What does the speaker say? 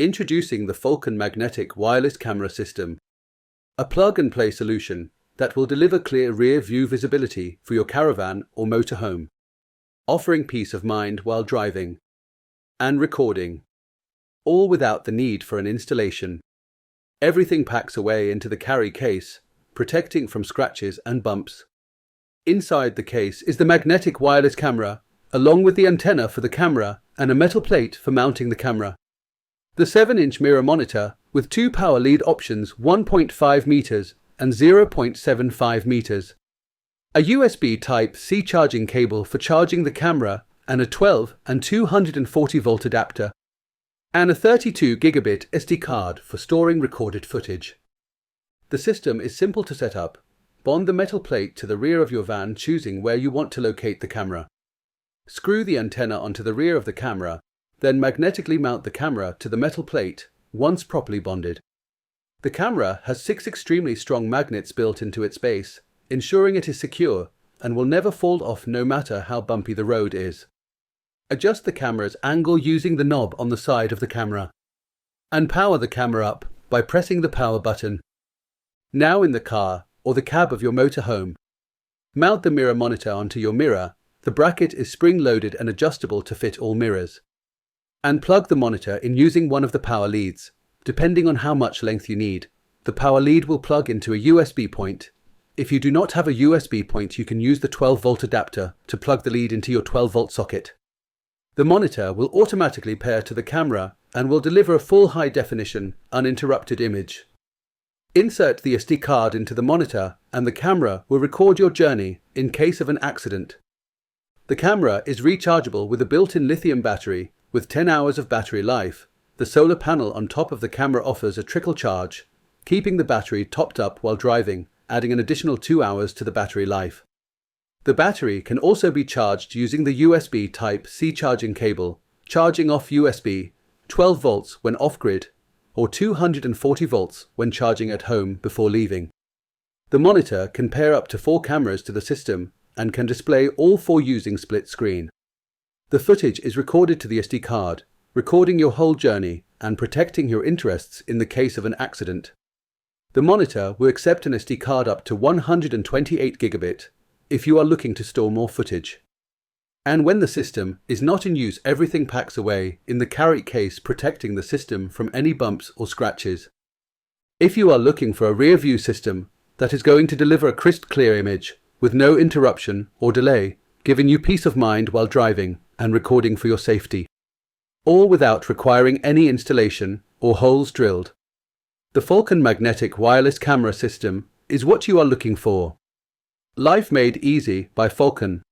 Introducing the FALCON Magnetic Wireless Camera System, a plug-and-play solution that will deliver clear rear-view visibility for your caravan or motorhome, offering peace of mind while driving and recording, all without the need for an installation. Everything packs away into the carry case, protecting from scratches and bumps. Inside the case is the magnetic wireless camera, along with the antenna for the camera and a metal plate for mounting the camera. The 7-inch mirror monitor with two power lead options 1.5 meters and 0.75 meters. A USB Type-C charging cable for charging the camera and a 12 and 240 volt adapter. And a 32 gigabit SD card for storing recorded footage. The system is simple to set up. Bond the metal plate to the rear of your van, choosing where you want to locate the camera. Screw the antenna onto the rear of the camera, then magnetically mount the camera to the metal plate once properly bonded. The camera has 6 extremely strong magnets built into its base, ensuring it is secure and will never fall off no matter how bumpy the road is. Adjust the camera's angle using the knob on the side of the camera, and power the camera up by pressing the power button. Now in the car or the cab of your motorhome, mount the mirror monitor onto your mirror. The bracket is spring-loaded and adjustable to fit all mirrors. And plug the monitor in using one of the power leads. Depending on how much length you need, the power lead will plug into a USB point. If you do not have a USB point, you can use the 12-volt adapter to plug the lead into your 12-volt socket. The monitor will automatically pair to the camera and will deliver a full high-definition, uninterrupted image. Insert the SD card into the monitor and the camera will record your journey in case of an accident. The camera is rechargeable with a built-in lithium battery with 10 hours of battery life. The solar panel on top of the camera offers a trickle charge, keeping the battery topped up while driving, adding an additional 2 hours to the battery life. The battery can also be charged using the USB Type-C charging cable, charging off USB 12 volts when off-grid, or 240 volts when charging at home before leaving. The monitor can pair up to 4 cameras to the system and can display all 4 using split screen. The footage is recorded to the SD card, recording your whole journey and protecting your interests in the case of an accident. The monitor will accept an SD card up to 128 gigabit if you are looking to store more footage. And when the system is not in use, everything packs away in the carry case, protecting the system from any bumps or scratches. If you are looking for a rear view system that is going to deliver a crisp, clear image with no interruption or delay, giving you peace of mind while driving and recording for your safety, all without requiring any installation or holes drilled, the FALCON Magnetic Wireless Camera System is what you are looking for. Life made easy by FALCON.